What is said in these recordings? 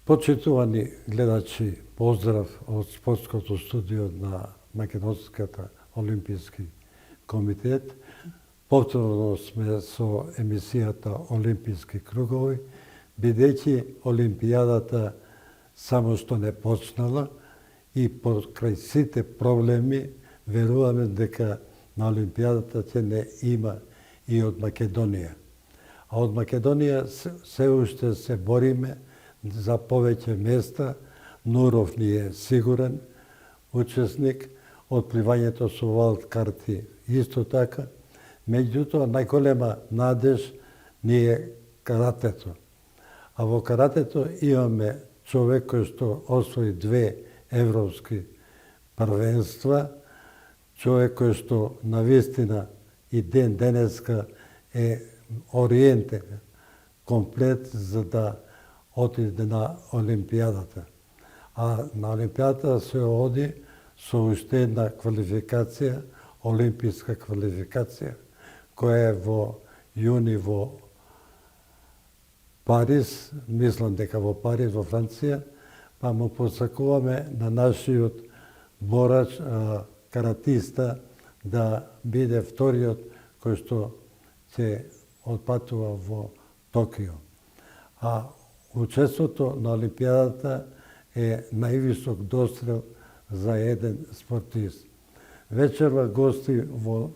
Почитувани гледачи, поздрав од спортското студио на Македонската олимписки комитет. Повторно сме со емисијата Олимписки кругови, бидејќи Олимпијадата само што не почнала и покрај сите проблеми веруваме дека на Олимпијадата ќе не има и од Македонија. А од Македонија се уште се бориме за повеќе места. Нуров ни е сигурен учесник, од пливањето со валд карти исто така. Меѓутоа, најголема надеж ни е каратето. А во каратето имаме човек кој што освои 2 европски првенства, човек кој што навистина и ден денеска е ориентен комплет за да отиде на Олимпијадата. А на Олимпијадата се оди со уште една квалификација, олимписка квалификација, која е во јуни во Париз, мислам дека во Париз, во Франција, па му посакуваме на нашиот борач, каратиста, да биде вториот кој што ќе отпатува во Токио. А учеството на Олимпијадата е највисок дострел за еден спортист. Вечерва гости во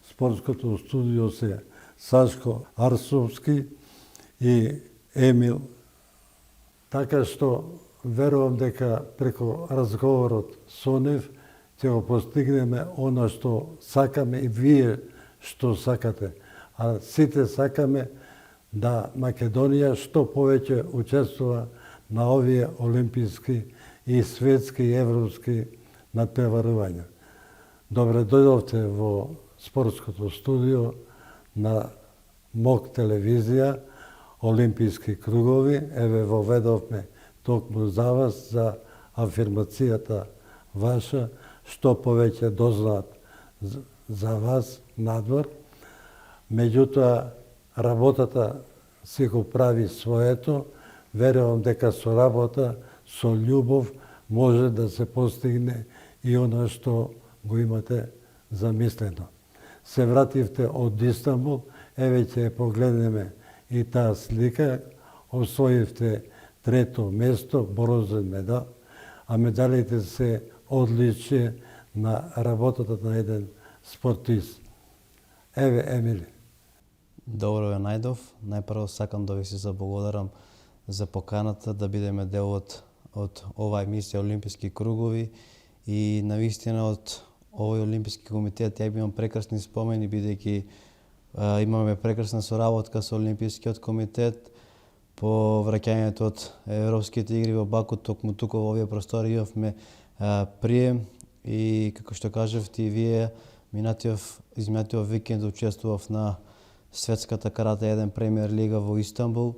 спортското студио се Сашко Арсовски и Емил. Така што верувам дека преку разговорот со нив ќе го постигнеме она што сакаме и вие што сакате. А сите сакаме да Македонија што повеќе учествува на овие олимписки и светски и европски надпреварувања. Добре дојдовте во спортското студио на МОК телевизија, Олимписки кругови. Еве воведовме токму за вас, за афирмацијата ваша, што повеќе дознаат за вас надвор. Меѓутоа, работата си го прави своето. Верувам дека со работа, со љубов може да се постигне и она што го имате замислено. Се вративте од Истанбул, еве ќе погледнеме и таа слика. Освоивте 3-то место, бронзен медал, а медалите се одличие на работата на еден спортист. Еве, Емили. Добро ве најдов. Најпрво сакам да ви се заблагодарам за поканата да бидеме дел од оваа емисија Олимписки кругови и навистина од овој Олимписки комитет ја имам прекрасни спомени, бидејќи имаме прекрасна соработка со Олимпискиот комитет. По враќањето од Европските игри во Баку, токму тука во овие простори имавме прием и како што кажавте и вие, изминатиот викенд учествував на светската карате 1 премиер лига во Истанбул,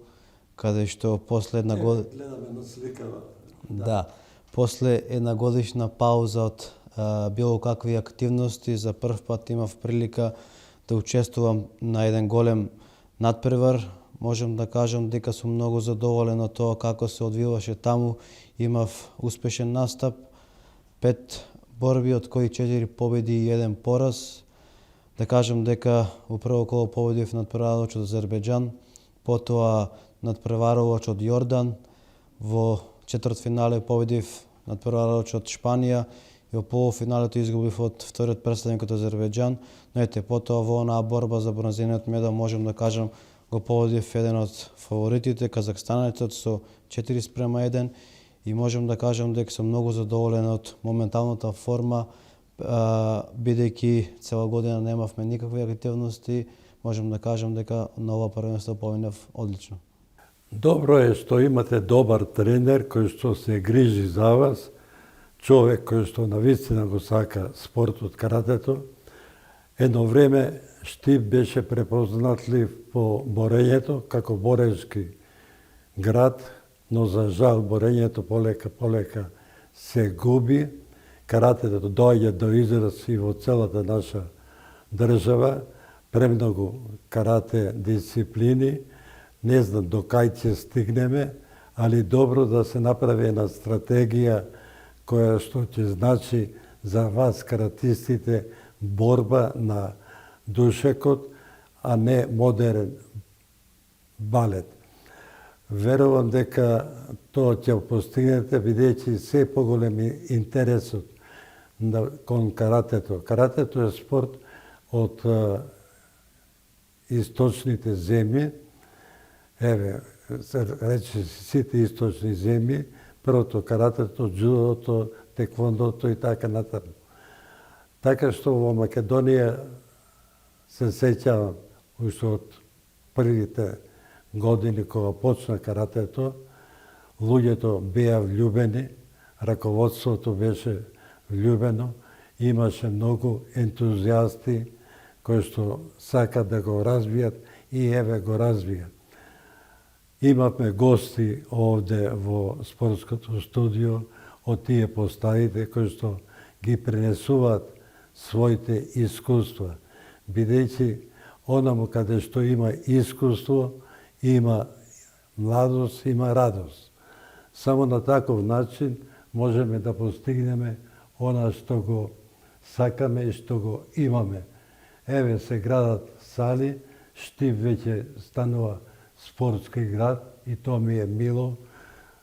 каде што после една Гледаме на сликава. Да, после една годишна пауза од било какви активности, за прв пат имав прилика да учествувам на еден голем надпревар. Можам да кажам дека сум многу задоволен од тоа како се одвиваше таму. Имав успешен настап, 5 борби, од кои 4 победи и 1 пораз. Да кажам дека во прво коло победив надпреварувач од Азербејџан, потоа надпреварувач од Јордан, во четвртфинале победив надпреварувач од Шпанија и во полуфиналето изгубив од вториот претставник од Азербејџан, но ете, потоа во онаа борба за бронзениот медал можам да кажам го победив еден од фаворитите, казахстанецот, со 4:1 и можам да кажам дека сум многу задоволен од моменталната форма, бидејќи цела година немавме никакви активности. Можам да кажам дека на ова првенство поминав одлично. Добро е што имате добар тренер кој што се грижи за вас, човек кој што навистина го сака спортот, каратето. Едно време Штип беше препознатлив по борењето како борешки град, но за жал борењето полека се губи. Каратето доаѓа до израз и во целата наша држава. Премногу карате дисциплини, не знам до кај ќе стигнеме, али добро да се направи една стратегија која што ќе значи за вас каратистите борба на душекот, а не модерен балет. Верувам дека тоа ќе постигнете, бидејќи се поголем интересот кон каратето. Каратето е спорт од источните земји. Еве, се рече сите источни земји, првото каратето, джудото, теквондото и така натаму. Така што во Македонија се сеќавам уште од првите години кога почна каратето, луѓето беа влюбени, раководството беше влюбено, имаше многу ентузијасти кои што сакат да го развијат и еве го развијат. Имавме гости овде во спортското студио од тие поставите кои што ги пренесуваат своите искуства, бидејќи онаму каде што има искуство, има младост, има радост. Само на таков начин можеме да постигнеме она што го сакаме и што го имаме. Еве се градат сали, Штип веќе станува спортски град и тоа ми е мило,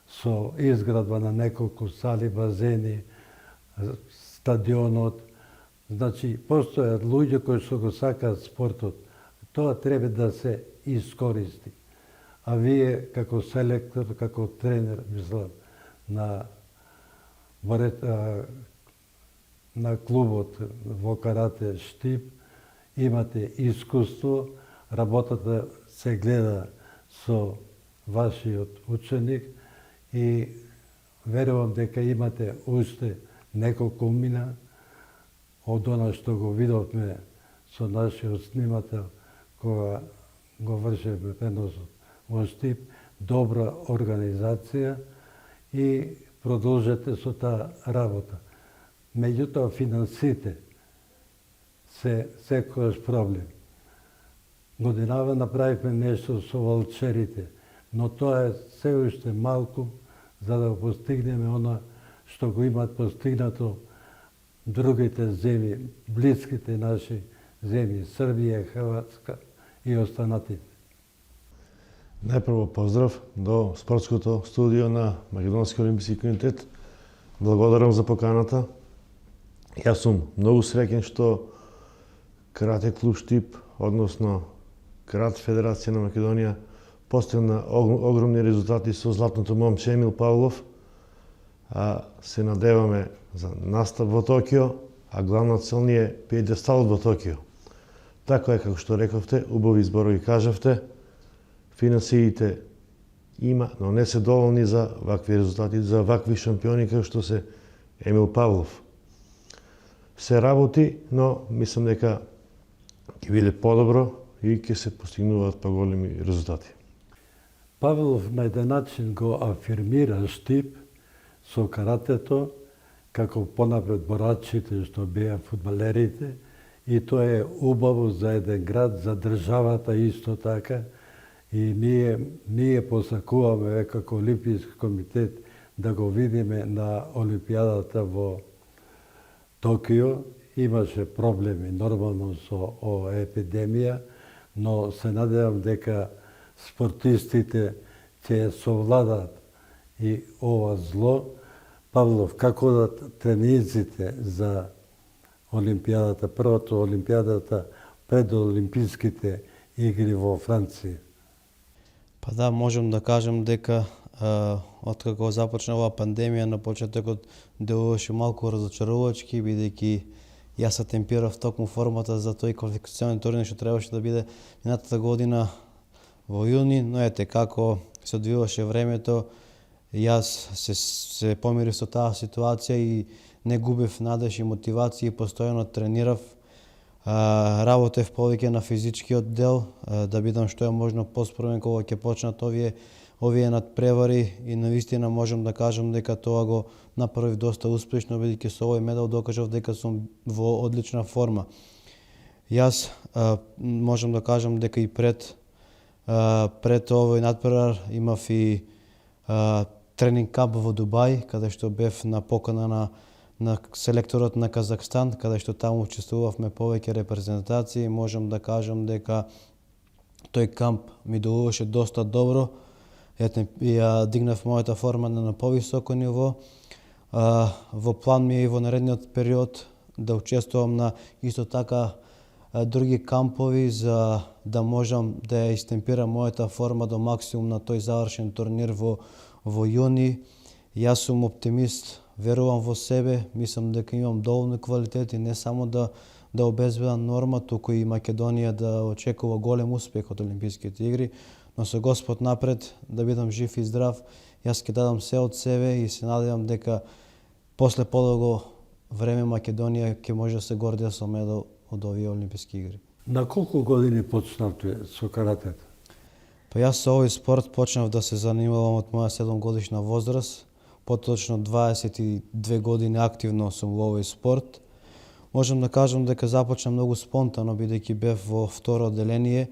со изградба на неколку сали, базени, стадионот. Значи, постојат луѓе кои што го сакаат спортот. Тоа треба да се искористи. А вие, како селектор, како тренер, мислам, на клубот во карате Штип, имате искуство, работата се гледа со вашиот ученик и верувам дека имате уште неколку умина од она што го видовме со нашиот снимател кога го вршевме преносот во Штип, добра организација и продолжете со таа работа. Меѓутоа, финансите се секојаш проблем. Годинава направивме нешто со волчерите, но тоа е се уште малку за да постигнеме она што го имаат постигнато другите земји, блиските наши земји, Србија, Хрватска и останатите. Најпрво поздрав до спортското студио на Македонски олимписки комитет. Благодарам за поканата. Јас сум многу среќен што Карате клуб Штип, односно Карате федерација на Македонија, постигна огромни резултати со златното момче Емил Павлов. Се надеваме за настап во Токио, а главна цел ни е пиедесталот во Токио. Така е, како што рековте, убави зборови кажавте, финансиите има, но не се доволни за вакви резултати, за вакви шампиони како што се Емил Павлов. Се работи, но мислам дека ќе биде подобро и ќе се постигнуваат поголеми резултати. Павлов на еден начин го афирмира Штип со каратето, како понапред борачите што беа фудбалерите, и тоа е убаво за еден град, за државата исто така. И ние посакуваме како Олимписки комитет да го видиме на Олимпијадата во Токио. Имаше проблеми нормално со оваа епидемија, но се надевам дека спортистите ќе совладат и ова зло. Павлов, како да тренинзите за Олимпијадата, првото Олимпијадата пред Олимписките игри во Франција? Па да, можам да кажам дека откако започна оваа пандемија, на почетокот делуваше малку разочарувачки, бидејќи јас се темпирав токму формата за тој квалификациони турнир што требаше да биде минатата година во јуни, но ете како се одвиваше времето, јас се помирив со таа ситуација и не губев надеж и мотивација и постојано тренирав. Работев повеќе на физичкиот дел, да бидам што е можно поспремен кога ќе почнат овие надпревари и навистина можам да кажам дека тоа го направив доста успешно, бидејќи со овој медал докажав дека сум во одлична форма. Јас можам да кажам дека и пред овој надпревар имав и тренинг камп во Дубај, каде што бев на покана на селекторот на Казахстан, каде што таму учествувавме повеќе репрезентации. Можам да кажам дека тој камп ми делуваше доста добро. Ја дигнав мојата форма на повисоко ниво. Во план ми е и во наредниот период да учествувам на исто така други кампови за да можам да ја истемпирам мојата форма до максимум на тој завршен турнир во јуни. Јас сум оптимист, верувам во себе, мислам дека имам доволно квалитети не само да обезбедам норма, туку и Македонија да очекува голем успех од Олимписките игри, но со Господ напред, да бидам жив и здрав, јас ќе дадам се од себе и се надевам дека после подолго време Македонија ќе може да се горди со медал од овие Олимписки игри. На колку години почнавте со каратето? Па јас со овој спорт почнав да се занимавам од моја 7-годишна возраст, поточно 22 години активно сум во овој спорт. Можам да кажам дека започна многу спонтано, бидејќи бев во второ одделение,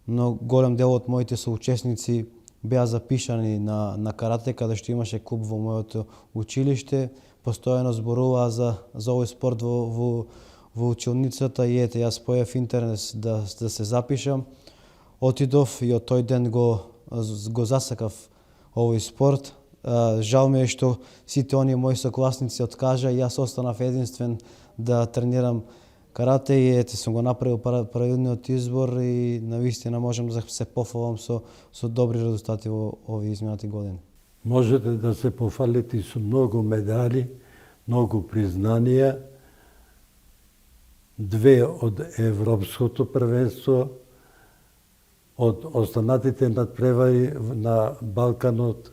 но голем дел од моите соучесници беа запишани на карате, каде што имаше клуб во моето училиште. Постојано зборуваа за овој спорт во училницата и јас појав интерес да се запишам. Отидов и од тој ден го засакав овој спорт. Жал ми е што сите оние мои сокласници откажа и јас останав единствен да тренирам карате и сум го направил правилниот избор и навистина можам да се пофалам со добри резултати во овие изминати години. Можете да се пофалите со многу медали, многу признанија, 2 од Европското првенство, од останатите надпревари на Балканот.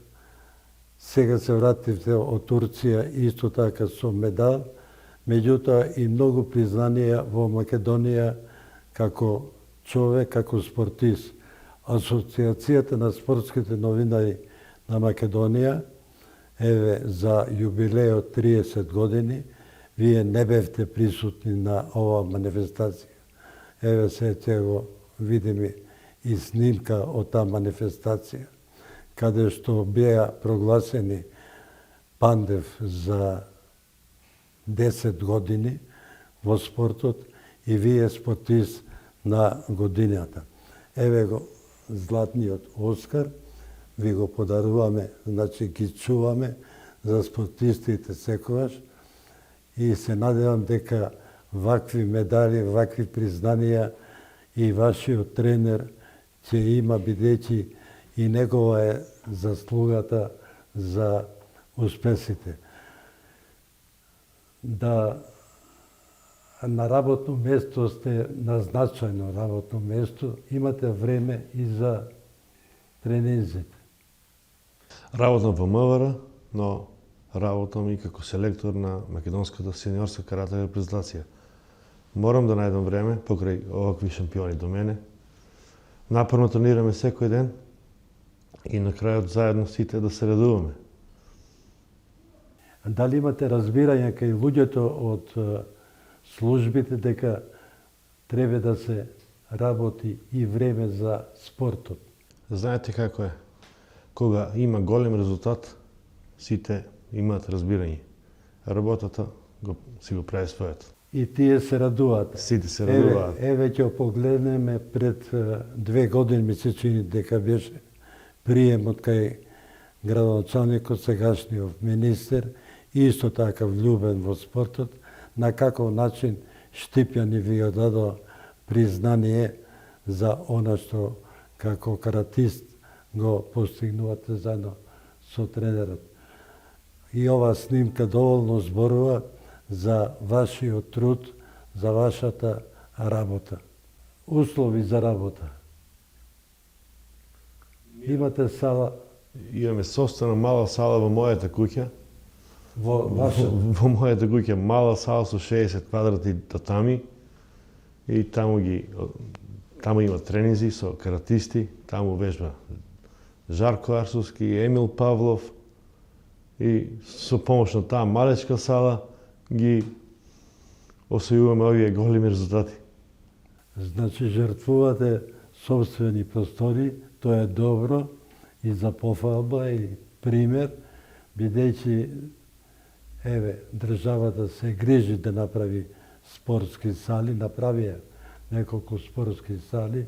Сега се вративте од Турција исто така со медал, меѓутоа и многу признанија во Македонија како човек, како спортист. Асоциацијата на спортските новинари на Македонија, еве за јубилеот 30 години, вие не бевте присутни на оваа манифестација. Еве се го видиме и снимка од таа манифестација, каде што беа прогласени Пандев за 10 години во спортот и вие спортист на годината. Еве го златниот Оскар, ви го подаруваме, значи ги чуваме за спортистите секогаш и се надевам дека вакви медали, вакви признанија и вашиот тренер ќе има, бидејќи и негова е заслугата за успесите. Да на работно место сте, на значајно работно место, имате време и за тренинзите. Работам во МВР, но работам и како селектор на македонската сениорска карате репрезентација. Морам да најдам време покрај овакви шампиони до мене. Напорно тренираме секој ден и на крајот заедно сите да се радуваме. Дали имате разбирање кај луѓето од службите дека треба да се работи и време за спортот? Знаете како е? Кога има голем резултат, сите имаат разбирање. Работата си го прави своето. И тие се радуваат. Сите се радуваат. Еве ќе погледнеме пред 2 години, ми се чини дека беше приемот кај градоначалникот, сегашниот министер, исто така влюбен во спортот, на каков начин Штипјани ви дадо признание за она што како каратист го постигнувате заедно со тренерот. И ова снимка доволно зборува за вашиот труд, за вашата работа. Услови за работа. Имате сала? Имаме собствена мала сала во мојата куќа. Во мојата куќа мала сала со 60 квадрати татами и таму има тренинзи со каратисти, таму вежба Жарко Арсовски, Емил Павлов и со помош на таа малечка сала ги освојуваме овие големи резултати. Значи жртвувате собствени простори, тоа е добро и за пофалба и пример, бидејќи државата се грижи да направи спортски сали, направија неколку спортски сали,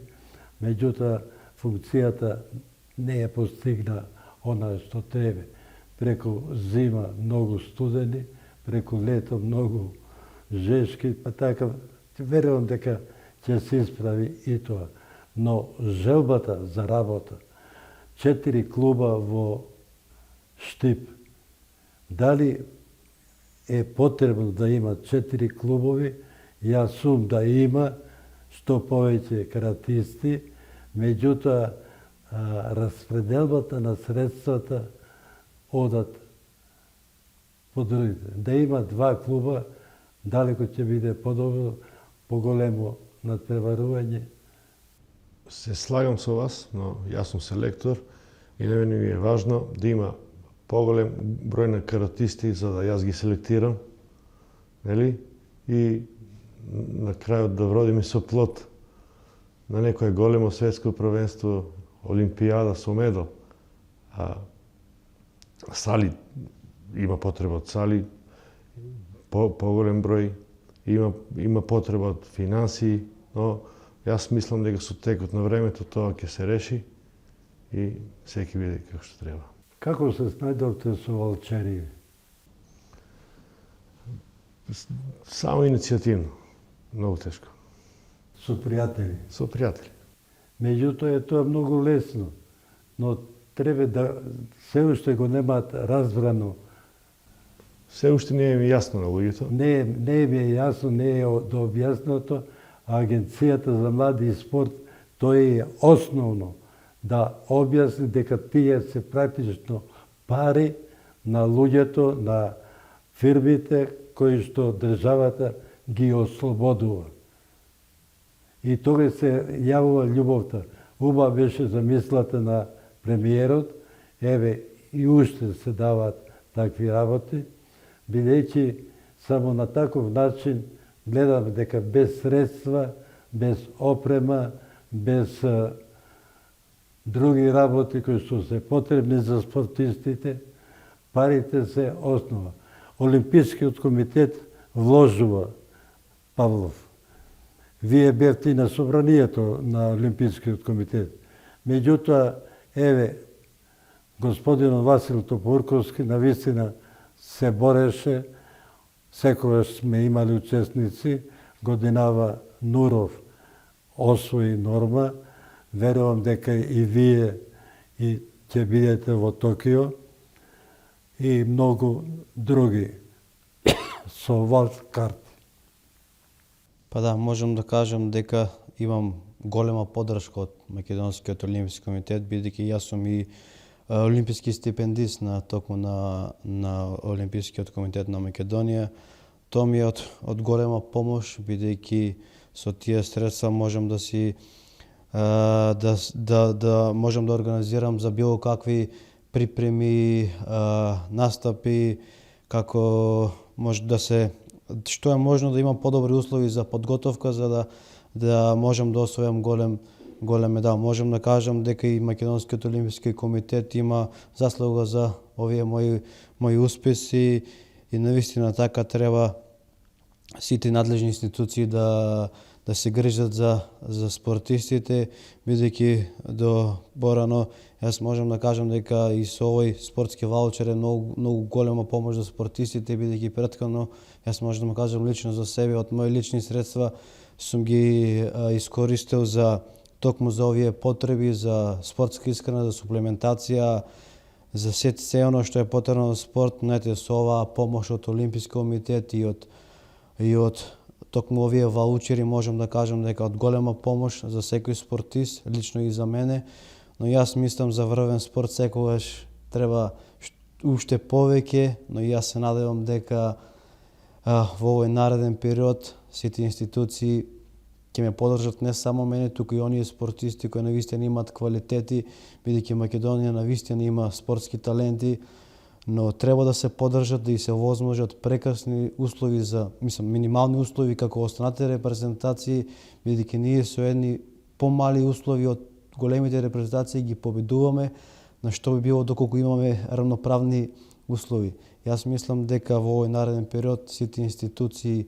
меѓутоа функцијата не ја постигна она што треба. Преку зима многу студени, преку лето многу жешки, па така верувам дека ќе се исправи и тоа. Но желбата за работа, 4 клуба во Штип, дали е потребно да има 4 клубови, јас сум да има што повеќе каратисти, меѓутоа распределбата на средствата одат по другите. Да има 2 клуба, далеко ќе биде подобро, поголемо надпреварување. Се слагам со вас, но јас сум селектор и на мене ми е важно да има поголем број на каратисти за да јас ги селектирам, нели? И на крајот да вродиме со плод на некое големо светско првенство, олимпијада со медал. А сали, има потреба од сали, поголем број, има потреба од финансии, но јас мислам дека со текот на времето тоа ќе се реши и секи биде како што треба. Како се снајдовте со Валчери? Само иницијативно, многу тешко. Со пријатели? Со пријатели. Меѓутоа е тоа многу лесно, но треба да се уште го немаат разбрано. Се уште не е ми јасно на луѓето. Не ми е јасно, не е дообјаснато, а Агенцијата за млади и спорт, тоа е основно да објасни дека тие се практично пари на луѓето, на фирмите кои што државата ги ослободува. И тога се јавува љубовта. Убава беше замислата на премиерот, и уште се даваат такви работи, бидејќи само на таков начин гледам дека без средства, без опрема, без други работи кои што се потребни за спортистите, парите се основа. Олимпискиот комитет вложува, Павлов. Вие бевте на собранието на Олимпискиот комитет. Меѓутоа, господин Васил Топурковски навистина се бореше, секогаш сме имали учесници, годинава Нуров освои норма, верувам дека и вие и ќе бидете во Токио и многу други со валдкарти. Па да, можам да кажам дека имам голема поддршка од Македонскиот олимписки комитет, бидејќи јас сум и олимписки стипендист на токму на Олимпискиот комитет на Македонија. Тоа ми е од голема помош, бидејќи со тие средства можам да си да можам да организирам за било какви припреми, настапи, како може да се што е можно да имам подобри услови за подготовка за да можам да освојам голем медал. Можам да кажам дека и Македонскиот олимписки комитет има заслуга за овие мои успеси и навистина така треба сите надлежни институции да се грижат за спортистите, бидејќи до порано јас можам да кажам дека и со овој спортски ваучер е многу голема помош за спортистите, бидејќи претходно јас можам да кажам лично за себе, од мои лични средства сум ги искористил за токму за овие потреби, за спортска искрена, за суплементација, за се оно што е потребно за спорт, знаете, со оваа помош од Олимписки комитет и од токму овие ваучери можам да кажам дека од голема помош за секој спортист, лично и за мене, но јас мислам за врвен спорт секогаш треба уште повеќе, но јас се надевам дека во овој нареден период сите институции ќе ме поддржат не само мене, туку и оние спортисти кои навистина имаат квалитети, бидејќи Македонија навистина има спортски таленти, но треба да се поддржат, да и се возможат прекрасни услови за, минимални услови како останатите репрезентации, бидејќи ние со едни помали услови од големите репрезентации ги победуваме, на што би било доколку имаме равноправни услови. Јас мислам дека во овој нареден период сите институции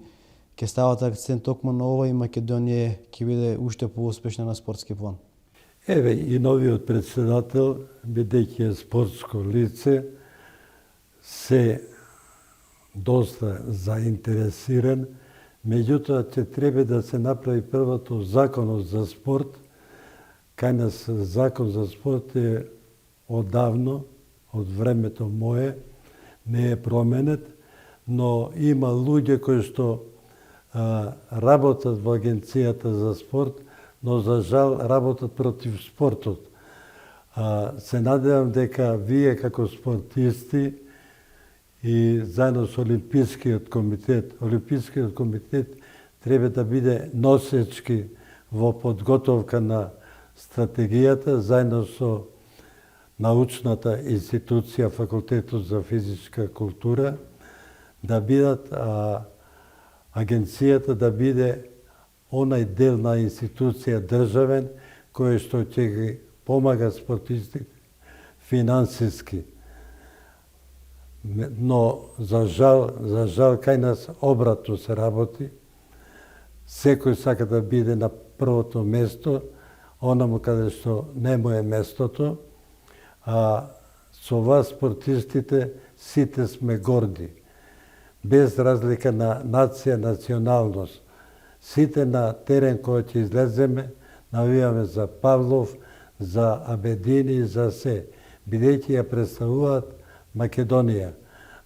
ќе стават акцент токму на ова и Македонија ќе биде уште поуспешна на спортски план. Еве и новиот председател, бидејќи е спортско лице, се доста заинтересиран, меѓутоа ќе треба да се направи првото законот за спорт. Кај нас закон за спорт е одавно, од времето мое, не е променет, но има луѓе кои што работат во Агенцијата за спорт, но за жал работат против спортот. Се надевам дека вие како спортисти и заедно со Олимпискиот комитет треба да биде носечки во подготовка на стратегијата заедно со научната институција, факултетот за физичка култура, да бидат агенцијата да биде онај дел на институција државен кој што ќе ги помага спортистите финансиски. Но за жал кај нас обратно се работи. Секој сака да биде на првото место, онаму каде што не му е местото, а со вас спортистите сите сме горди. Без разлика на нација, националност. Сите на терен кој ќе излеземе, навиваме за Павлов, за Абедини, за се, бидејќи ја представуваат Македонија,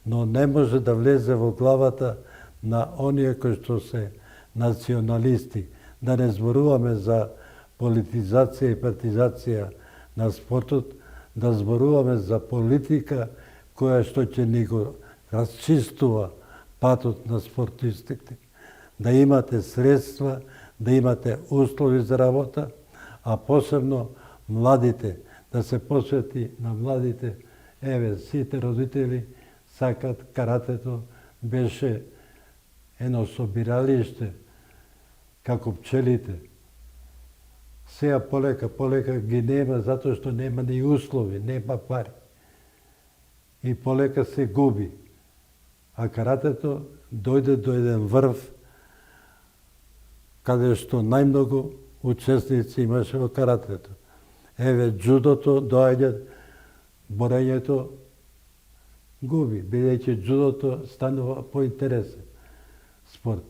но не може да влезе во главата на оние кои што се националисти. Да не зборуваме за политизација и партизација на спортот, да зборуваме за политика која што ќе ни го расчистува патот на спортистите. Да имате средства, да имате услови за работа, а посебно младите, да се посвети на младите. Еве, сите родители сакат каратето, беше едно собиралиште, како пчелите. Сега полека ги нема, затоа што нема ни услови, нема пари. И полека се губи. А каратето дојде до еден врв, каде што најмногу учесници имаше во каратето. Еве, джудото доаѓа, борењето губи, бидејќи джудото станува поинтересен спорт.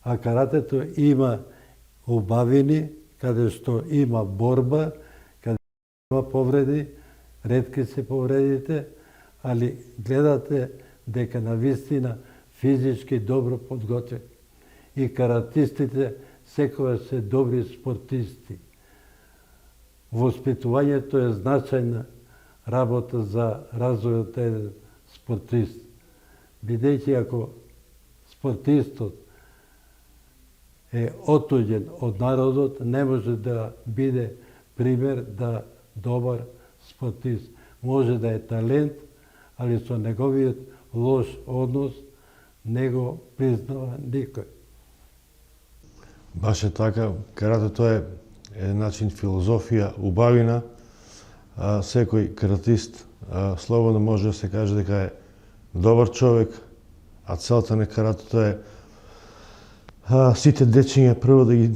А каратето има убавини, каде што има борба, каде има повреди, ретки се повредите, али гледате дека навистина физички добро подготвени. И каратистите секогаш се добри спортисти. Воспитувањето е значајна работа за развојот на еден спортист. Бидејќи ако спортистот е отуѓен од народот, не може да биде пример да добар спортист. Може да е талент, али со неговиот лош однос не го признава никој. Баш е така, каратето е еден начин филозофија, убавина. Секој каратист слободно може да се каже дека е добар човек, а целта на каратето е сите дечиња прво да ги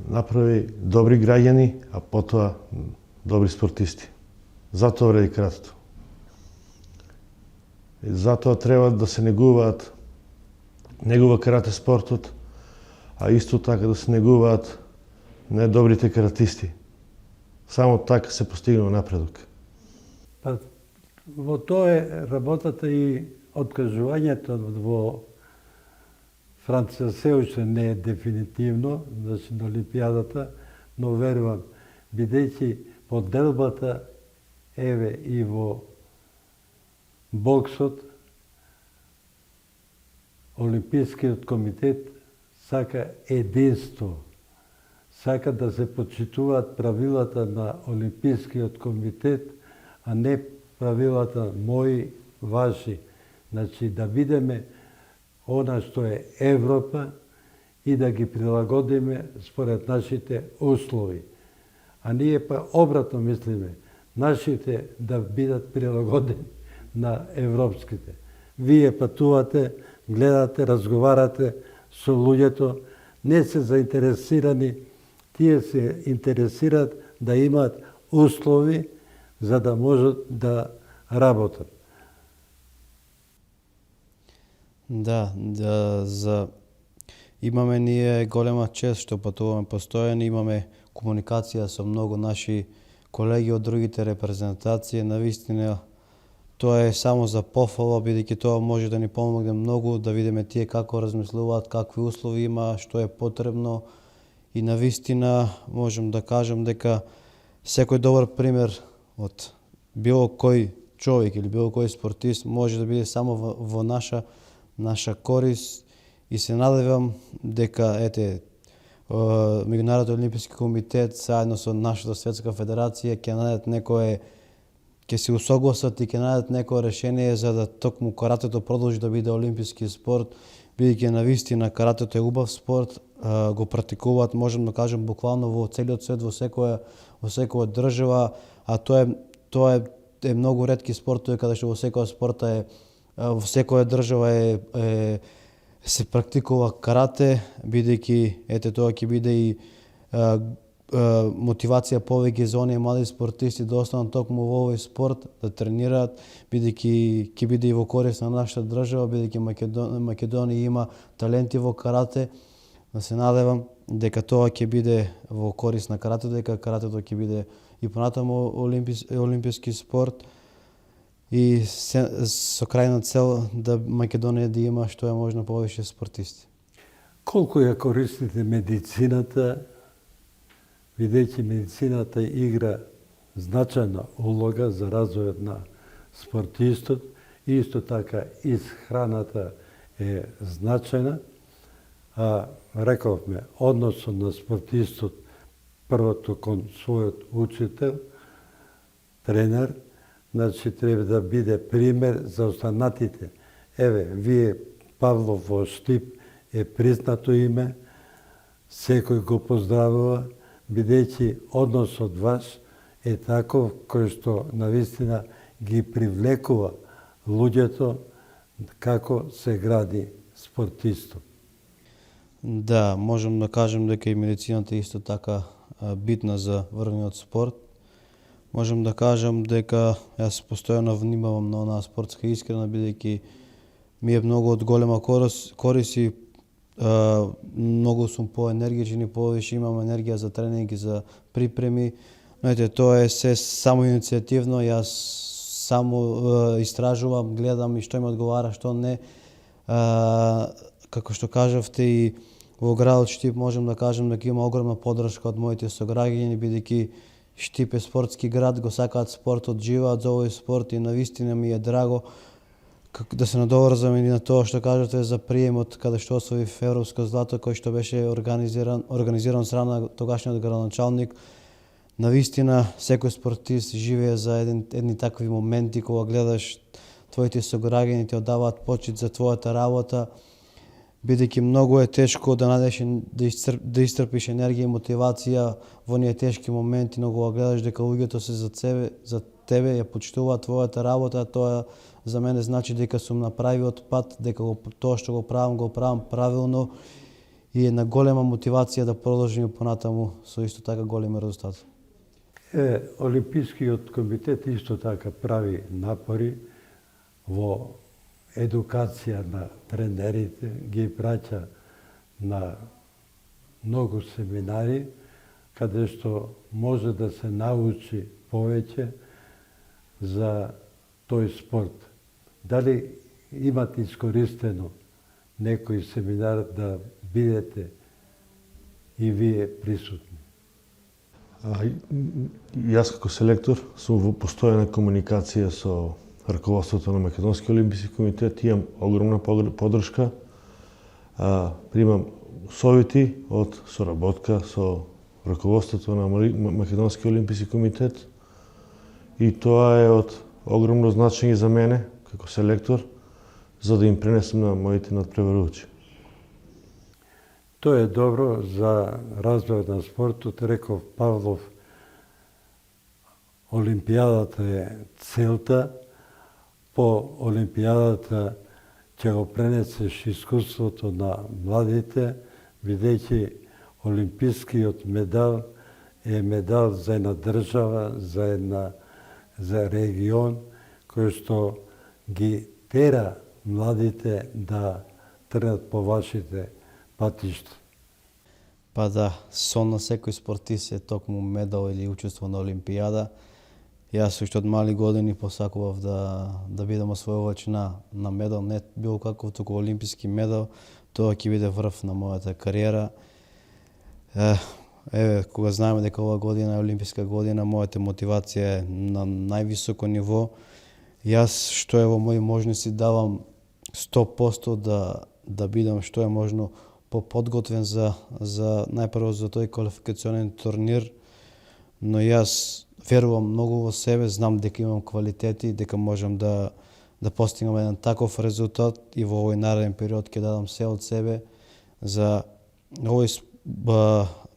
направи добри граѓани, а потоа добри спортисти. Затоа вреди каратето. И затоа треба да се негуваат карате спортот, а исто така да се негуваат недобрите каратисти. Само така се постигнува напредок. Па, во тоа е работата и откажувањето во Франција се уште не е дефинитивно, значи на Олимпијадата, но верувам, бидејќи поделбата еве и во боксот, Олимпискиот комитет сака единство, сака да се почитуваат правилата на Олимпискиот комитет, а не правилата мои, ваши. Значи да бидеме она што е Европа и да ги прилагодиме според нашите услови. А ние па обратно мислиме, нашите да бидат прилагодени на европските. Вие патувате, гледате, разговарате со луѓето, не се заинтересирани, тие се интересираат да имаат услови за да можат да работат. Да, имаме ние голема чест што патуваме постојано, имаме комуникација со многу наши колеги од другите репрезентации. Навистина тоа е само за пофала, бидејќи тоа може да ни помогне многу да видиме тие како размислуваат, какви услови има, што е потребно и навистина можам да кажам дека секој добар пример од било кој човек или било кој спортист може да биде само во наша корис и се надевам дека Меѓународниот олимписки комитет заедно со нашата светска федерација ќе најдат ќе се усогласат и ќе најдат некое решение за да токму каратето продолжи да биде олимписки спорт, бидејќи навистина каратето е убав спорт, го практикуваат, можам да кажам, буквално во целиот свет, во секоја држава, а тоа е многу ретки спортови каде што во секоја држава се практикува карате, бидејќи тоа ќе биде и мотивација повеќе за оние млади спортисти да останат токму во овој спорт, да тренираат, бидејќи ќе биде и во корис на нашата држава, бидејќи Македонија има таленти во карате. Да се надевам дека тоа ќе биде во корис на каратето, дека каратето ќе биде и понатаму олимписки спорт и со крајна цел да Македонија да има што е можно повеќе спортисти. Колку ја користите медицината, бидејќи медицината игра значајна улога за развојот на спортистот, и исто така исхраната е значајна, а рековме односот на спортистот првото кон својот учител, тренер, значи треба да биде пример за останатите. Вие Павлов во Штип е признато име, секој го поздравува, бидејќи односот ваш е таков кој што навистина ги привлекува луѓето како се гради спортистот. Да, можам да кажем дека и медицината исто така битна за врвниот спорт. Можам да кажам дека јас постојано внимавам на онаа спортска искрена, бидејќи ми е многу од голема корис и многу сум поенергичен и повеќе имам енергија за тренинг и за припреми. Но тоа е се само иницијативно, јас само истражувам, гледам и што ми одговара, што не. Како што кажавте и во градот Штип можам да кажам дека има огромна поддршка од моите сограѓани, бидејќи Штип е спортски град, го сакаат спортот, живеат за овој спорт и навистина ми е драго да се надоврзам и на тоа што кажете за приемот каде што освоив европско злато кој што беше организиран страна тогашниот градоначалник. Навистина секој спортист живее за едни такви моменти кога гледаш твоите сограѓани ти оддаваат почит за твојата работа, бидејќи многу е тешко да најдеш да исцрпиш енергија и мотивација во оние тешки моменти, но кога гледаш дека луѓето се за тебе, ја почитуваат твојата работа, тоа за мене значи дека сум на правиот пат, дека тоа што го правам правилно и една голема мотивација да продолжиме понатаму со исто така големи резултати. Олимпискиот комитет исто така прави напори во едукација на тренерите, ги праќа на многу семинари, каде што може да се научи повеќе за тој спорт. Дали имате искористено некој семинар да бидете и вие присутни? Јас како селектор сум во постојана комуникација со раководството на Македонски олимписки комитет, имам огромна поддршка, примам совети од соработка со раководството на Македонски олимписки комитет и тоа е од огромно значење за мене како селектор, за да им пренесам на моите надпреварувачи. Тоа е добро за развојот на спортот, реков Павлов. Олимпијадата е целта, по Олимпијадата ќе го пренесеш искуството на младите, бидејќи олимпискиот медал е медал за една држава, за регион, кој што ги тера младите да тргнат по вашите патишта. Па да, сон на секој спортист е токму медал или учество на Олимпијада. Јас уште од мали години посакував да бидам освојувач на медал, не било каков, туку олимписки медал. Тоа ќе биде врв на мојата кариера. Еве, кога знаеме дека ова година е олимписка година, мојата мотивација е на највисоко ниво. Јас што е во мои можности давам 100% да бидам што е можно поподготвен за најпрво за тој квалификационен турнир, но јас верувам многу во себе, знам дека имам квалитети, дека можам да постигнам еден таков резултат и во овој нареден период ќе дадам се од себе за овој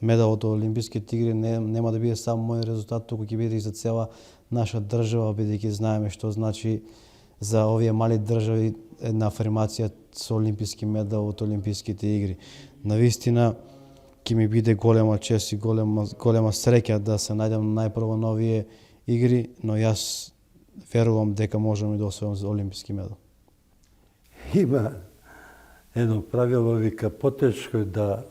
медал од Олимписките игри. Нема да биде само мој резултат, туку ќе биде и за цела наша држава, бидејќи знаеме што значи за овие мали држави една афирмација со олимписки медал од Олимписките игри. Навистина ќе ми биде голема чест и голема среќа да се најдам најпрво на овие игри, но јас верувам дека можеме да освоиме за олимписки медал. Има едно правило, вика, потешко е да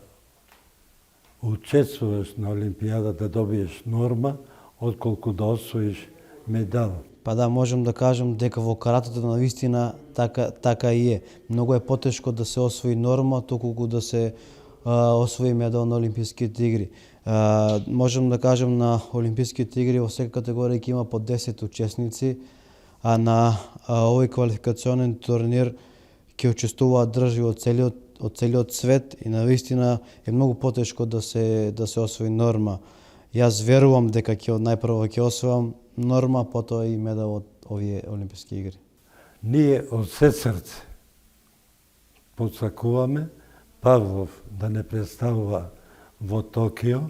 учествуваш на Олимпијада, да добиеш норма, отколку да освоиш медал. Па да, можам да кажам дека во каратето на вистина така и е. Многу е потешко да се освои норма, толку да се освои медал на Олимписките игри. Можам да кажам на Олимписките игри во секоја категорија ќе има по 10 учесници, а на овој квалификационен турнир ќе учествуваат држави од целиот свет и навистина е многу потешко да се освои норма. Јас верувам дека најпрво ќе освоам норма, потоа и медал од овие Олимписки игри. Ние од се срце посакуваме Павлов да не представува во Токио,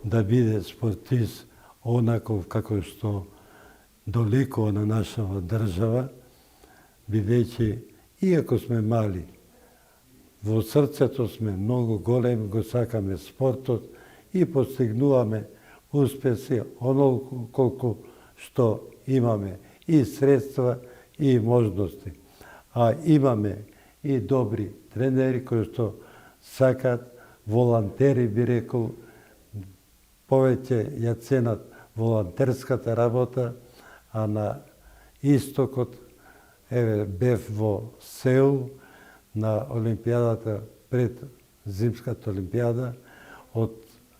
да биде спортист онаков како што доликува на нашава држава, бидејќи иако сме мали, во срцето сме многу големи, го сакаме спортот и постигнуваме успеси онолку колку што имаме и средства и можности. А имаме и добри тренери кои што сакат, волонтери би рекол, повеќе ја ценат волонтерската работа, а на истокот, еве, бев во Сеул на Олимпијадата пред Зимската Олимпијада, од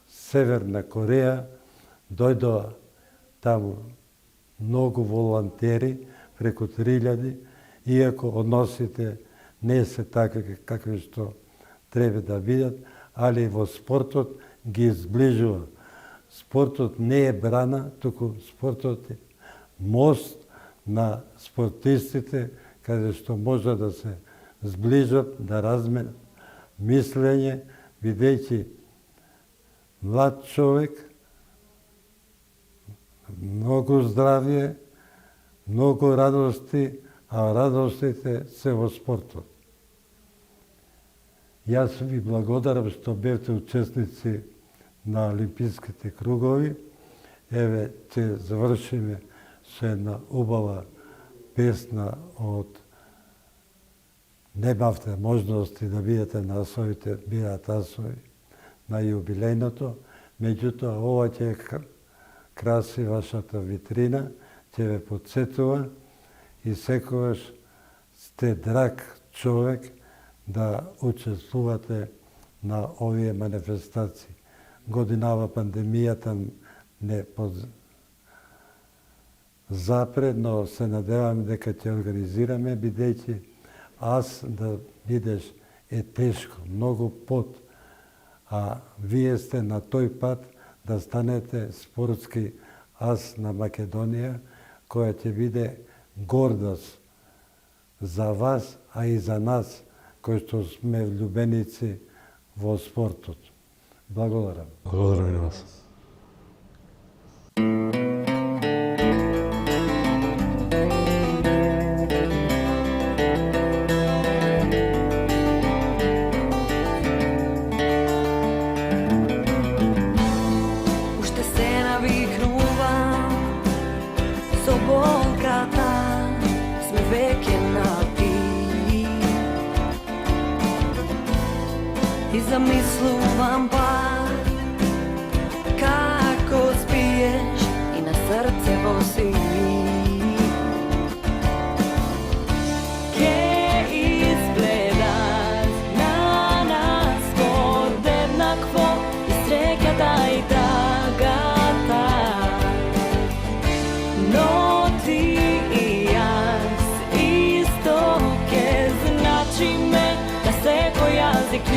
Северна Кореја дојдоа таму многу волонтери, преку 3000, иако односите не се така какви што треба да бидат, али во спортот ги зближува. Спортот не е брана, туку спортот е мост на спортистите, каде што може да се зближат, да разменат мислење, бидејќи млад човек, многу здравје, многу радости, а радостите се во спортот. Јас ви благодарам што бевте учесници на Олимписките кругови. Еве, ќе завршиме со една убава песна од немавте можности да бидете на своите биратасови на јубилејното, меѓутоа ова ќе краси вашата витрина, ќе ве подсетува и секогаш сте драг човек да учествувате на овие манифестации. Годинава пандемијата не запред, но се надевам дека ќе организираме, бидејќи аз да бидеш е тешко, многу пат, а вие сте на тој пат да станете спортски ас на Македонија, која ќе биде гордост за вас, а и за нас, кои што сме влюбеници во спортот. Благодарам. Благодарам и на вас. болката сме веќе напи. И замислувам пак како спиеш и на срцево си ми. Ке изгледат на нас подеднакво и среќата и тагата. Но ти и јас исто ке значиме на секој јазик